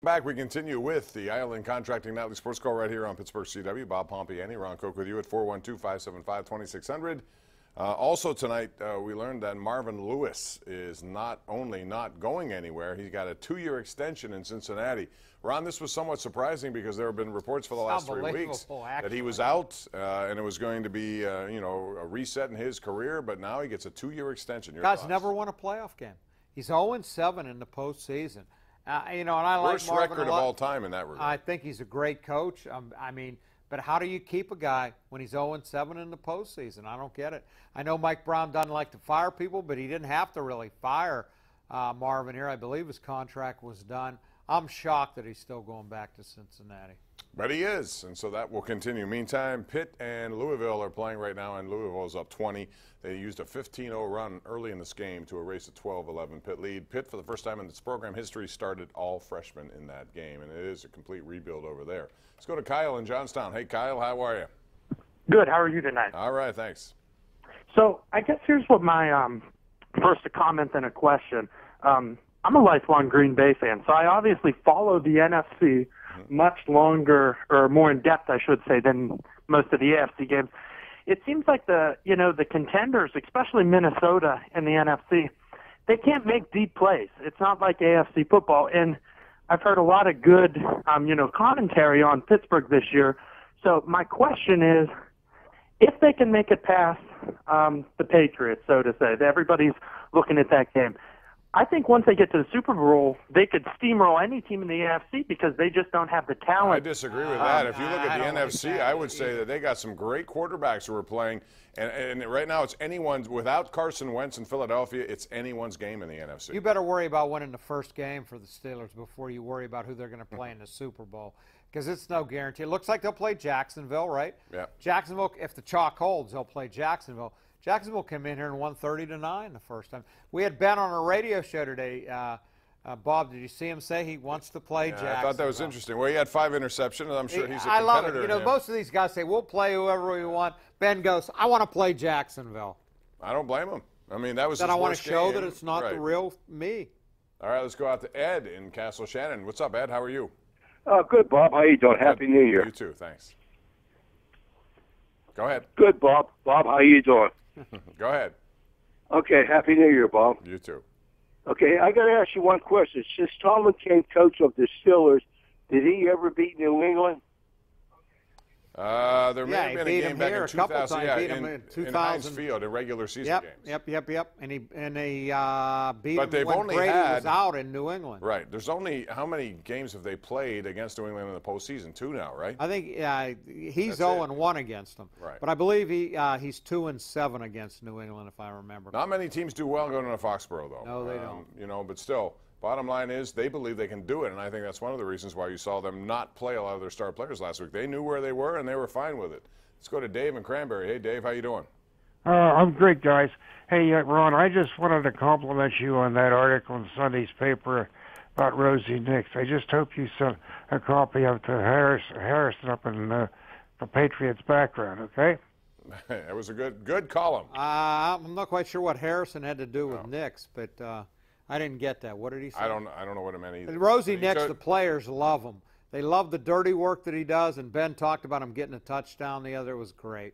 Back, we continue with the Ireland Contracting Nightly Sports Call right here on Pittsburgh CW. Bob Pompeani, Ron Cook with you at 412-575-2600. Also tonight, we learned that Marvin Lewis is not only not going anywhere, he's got a 2-year extension in Cincinnati. Ron, this was somewhat surprising because there have been reports for the last 3 weeks that he was out and it was going to be, a reset in his career, but now he gets a 2-year extension. Your Guy's thoughts? never won a playoff game. He's 0-7 in the postseason. And I like Worst Marvin record of all time in that regard. I think he's a great coach. But how do you keep a guy when he's 0-7 in the postseason? I don't get it. I know Mike Brown doesn't like to fire people, but he didn't have to really fire Marvin here. I believe his contract was done. I'm shocked that he's still going back to Cincinnati. But he is, and so that will continue. Meantime, Pitt and Louisville are playing right now, and Louisville is up 20. They used a 15-0 run early in this game to erase a 12-11 Pitt lead. Pitt, for the first time in its program history, started all freshmen in that game, and it is a complete rebuild over there. Let's go to Kyle in Johnstown. Hey, Kyle, how are you? Good. How are you tonight? All right, thanks. So I guess here's what my first a comment and a question. I'm a lifelong Green Bay fan, so I obviously follow the NFC much longer, or more in depth, I should say, than most of the AFC games. It seems like the contenders, especially Minnesota and the NFC, they can't make deep plays. It's not like AFC football, and I've heard a lot of good, commentary on Pittsburgh this year. So my question is, if they can make it past the Patriots, so to say, everybody's looking at that game. I think once they get to the Super Bowl, they could steamroll any team in the AFC because they just don't have the talent. I disagree with that. If you look at the NFC, I would say that they got some great quarterbacks who are playing. And right now it's anyone's, without Carson Wentz in Philadelphia, it's anyone's game in the NFC. You better worry about winning the first game for the Steelers before you worry about who they're going to play in the Super Bowl, because it's no guarantee. It looks like they'll play Jacksonville, right? Yeah. Jacksonville, if the chalk holds, they'll play Jacksonville. Jacksonville came in here and won 30-9 the first time. We had Ben on a radio show today. Bob, did you see him say he wants to play Jacksonville? I thought that was interesting. Well, he had 5 interceptions, and I'm sure he's a competitor. I love it. Most of these guys say, we'll play whoever we want. Ben goes, I want to play Jacksonville. I don't blame him. I mean, that was then his I want worst to show game. that it's not the real me. All right, let's go out to Ed in Castle Shannon. What's up, Ed? How are you? Good, Bob. How you doing? Happy New Year. You too, thanks. Go ahead. Good, Bob. Bob, how you doing? Go ahead. Okay, Happy New Year, Bob. You too. Okay, I got to ask you one question. Since Tomlin became coach of the Steelers, did he ever beat New England? There may have been a game back in 2000. Yeah, in Heinz Field in regular season games. Yep. And he beat but him when Brady was out in New England. Right. There's only, how many games have they played against New England in the postseason? 2 now, right? I think he's 0-1 against them. Right. But I believe he's 2-7 against New England, if I remember. Not many teams do well going to Foxborough, though. No, they don't. But still. Bottom line is they believe they can do it, and I think that's one of the reasons why you saw them not play a lot of their star players last week. They knew where they were, and they were fine with it. Let's go to Dave in Cranberry. Hey, Dave, how you doing? I'm great, guys. Hey, Ron, I just wanted to compliment you on that article in Sunday's paper about Rosie Nix. I just hope you sent a copy of to Harrison up in the Patriots background, okay? It was a good column. I'm not quite sure what Harrison had to do with Nix, but I didn't get that. What did he say? I don't know what it meant either. And Rosie Nix, the players love him. They love the dirty work that he does, and Ben talked about him getting a touchdown the other. It was great.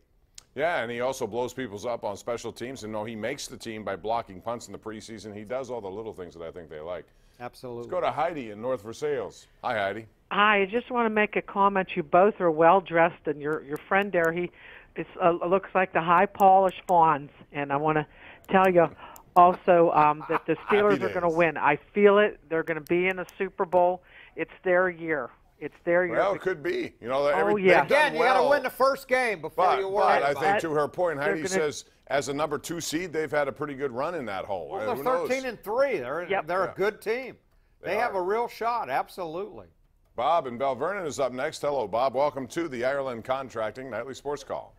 Yeah, and he also blows people's up on special teams. And no, he makes the team by blocking punts in the preseason. He does all the little things that I think they like. Absolutely. Let's go to Heidi in North Versailles. Hi, Heidi. Hi, I just want to make a comment. You both are well dressed, and your friend there, he looks like the high polished fawns. And I want to tell you also that the Steelers are going to win. I feel it. They're going to be in a Super Bowl. It's their year. It's their year. Well, it could be. Again, you got to win the first game before you worry about it. But I think to her point, Heidi says, as a number 2 seed, they've had a pretty good run in that hole. Well, they're 13-3. They're a good team. They have a real shot. Absolutely. Bob in Bell Vernon is up next. Hello, Bob. Welcome to the Ireland Contracting Nightly Sports Call.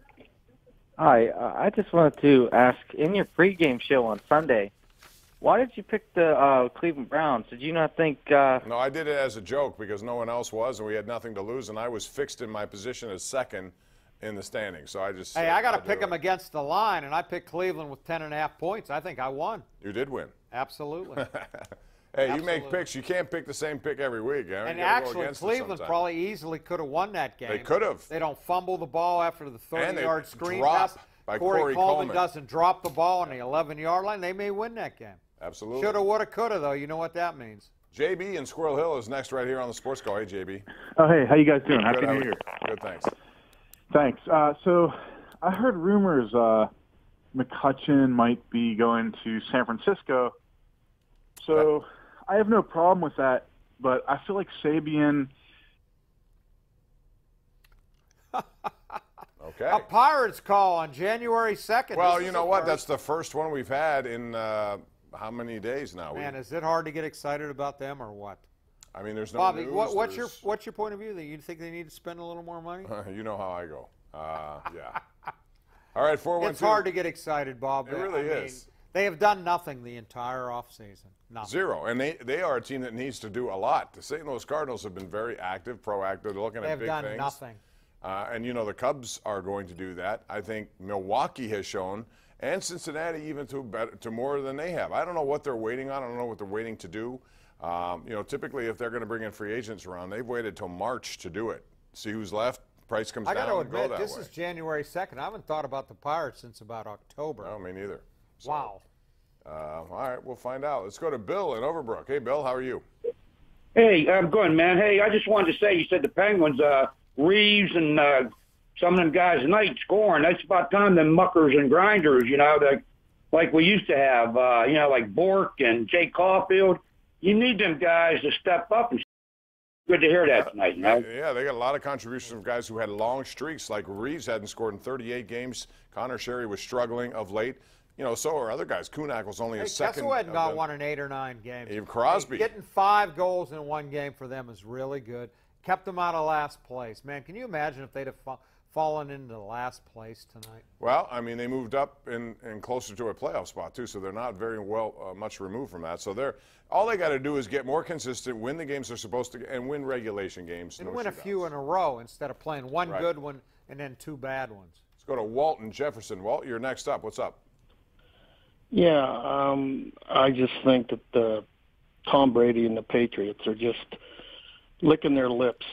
Hi. I just wanted to ask, in your pregame show on Sunday, why did you pick the Cleveland Browns? Did you not think No, I did it as a joke because no one else was, and we had nothing to lose, and I was fixed in my position as second in the standings. So I just I got to pick them against the line, and I picked Cleveland with 10.5 points. I think I won. You did win. Absolutely. Hey, you make picks. You can't pick the same pick every week. And actually, Cleveland probably easily could have won that game. They could have. They don't fumble the ball after the 30-yard screen pass. By Corey Coleman doesn't drop the ball on the 11-yard line. They may win that game. Absolutely. Shoulda, woulda, coulda, though. You know what that means. JB in Squirrel Hill is next right here on the Sports Call. Hey, JB. Oh, hey, how you guys doing? Good, Happy New Year. Good, thanks. Thanks. So I heard rumors McCutchen might be going to San Francisco. So I have no problem with that, but I feel like Sabian. Okay. A Pirates call on January 2nd. Well, you know what? That's the first one we've had in how many days now? Man, is it hard to get excited about them or what? I mean, there's no Bobby, news. what's your point of view? That you think they need to spend a little more money? You know how I go. Yeah. All right, 412. It's hard to get excited, Bob. It really is. They have done nothing the entire offseason. Nothing. Zero. And they are a team that needs to do a lot. The St. Louis Cardinals have been very active, proactive. They're looking at big things. They've done nothing. And, you know, the Cubs are going to do that. I think Milwaukee has shown, and Cincinnati even to more than they have. I don't know what they're waiting on. I don't know what they're waiting to do. You know, typically if they're going to bring in free agents around, they've waited till March to do it. See who's left. Price comes down. I got to and go admit, that this way. is January 2nd. I haven't thought about the Pirates since about October. No, me neither. So, wow. All right, we'll find out. Let's go to Bill in Overbrook. Hey, Bill, how are you? Hey, I'm good, man. Hey, I just wanted to say, you said the Penguins, Reeves and some of them guys tonight scoring. That's about time them muckers and grinders, you know, like we used to have, you know, like Bork and Jake Caulfield. You need them guys to step up. And good to hear that tonight, you know? Yeah, they got a lot of contributions from guys who had long streaks, like Reeves hadn't scored in 38 games. Connor Sherry was struggling of late. You know, so are other guys. Kunak was only a second. Guess who hadn't got won in 8 or 9 games? Even Crosby. Getting 5 goals in one game for them is really good. Kept them out of last place. Man, can you imagine if they'd have fallen into last place tonight? Well, I mean, they moved up and closer to a playoff spot, too, so they're not very much removed from that. So all they got to do is get more consistent, win the games they're supposed to, and win regulation games. And win a few in a row instead of playing one good one and then 2 bad ones. Let's go to Walt in Jefferson. Walt, you're next up. What's up? Yeah, I just think that Tom Brady and the Patriots are just licking their lips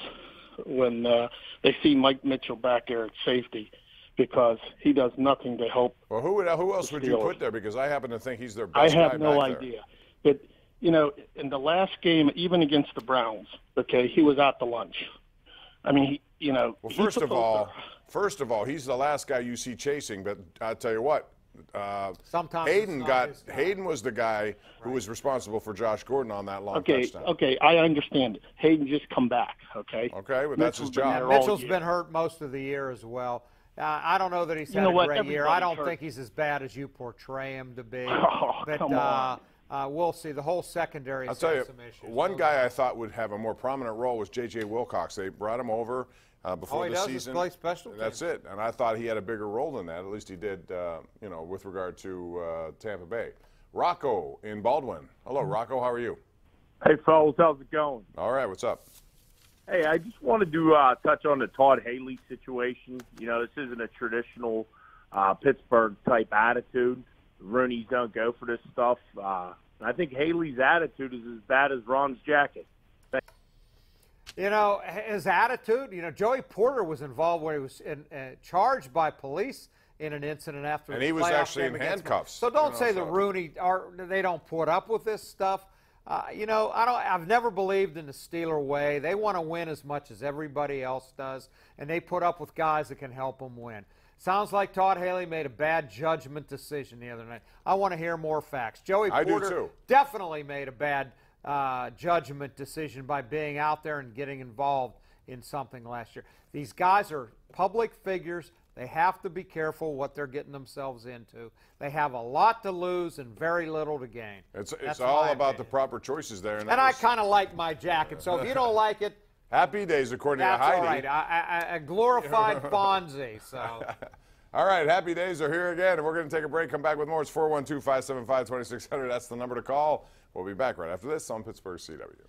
when they see Mike Mitchell back there at safety because he does nothing to help. Well, who else would you put there? Because I happen to think he's their best guy back there. I have no idea. But, you know, in the last game, even against the Browns, okay, he was out to lunch. I mean, you know. Well, first of all, he's the last guy you see chasing. But I'll tell you what. Sometimes Hayden was the guy who was responsible for Josh Gordon on that long touchdown. Okay, I understand it. Hayden just come back, okay? Okay, but that's his job. Mitchell's been hurt most of the year as well. I don't know that he's had a great year. I don't think he's as bad as you portray him to be. But we'll see. The whole secondary has some issues. One guy I thought would have a more prominent role was J.J. Wilcox. They brought him over before the season. Play special teams. That's it. And I thought he had a bigger role than that. At least he did, you know, with regard to Tampa Bay. Rocco in Baldwin. Hello, Rocco. How are you? Hey, fellas. How's it going? All right. What's up? Hey, I just wanted to touch on the Todd Haley situation. You know, this isn't a traditional Pittsburgh-type attitude. Rooney don't go for this stuff. I think Haley's attitude is as bad as Ron's jacket. You know, his attitude, you know, Joey Porter was involved where he was charged by police in an incident after and he was actually in handcuffs. So don't say the Rooney they don't put up with this stuff. You know, I've never believed in the Steeler way. They want to win as much as everybody else does, and they put up with guys that can help them win. Sounds like Todd Haley made a bad judgment decision the other night. I want to hear more facts. Joey Porter definitely made a bad judgment decision by being out there and getting involved in something last year. These guys are public figures. They have to be careful what they're getting themselves into. They have a lot to lose and very little to gain. It's all about the proper choices there. And I kind of like my jacket, so if you don't like it, happy days according to Heidi. That's all right. I glorified Fonzie. So. All right, happy days are here again, and we're going to take a break. Come back with more. It's 412-575-2600. That's the number to call. We'll be back right after this on Pittsburgh CW.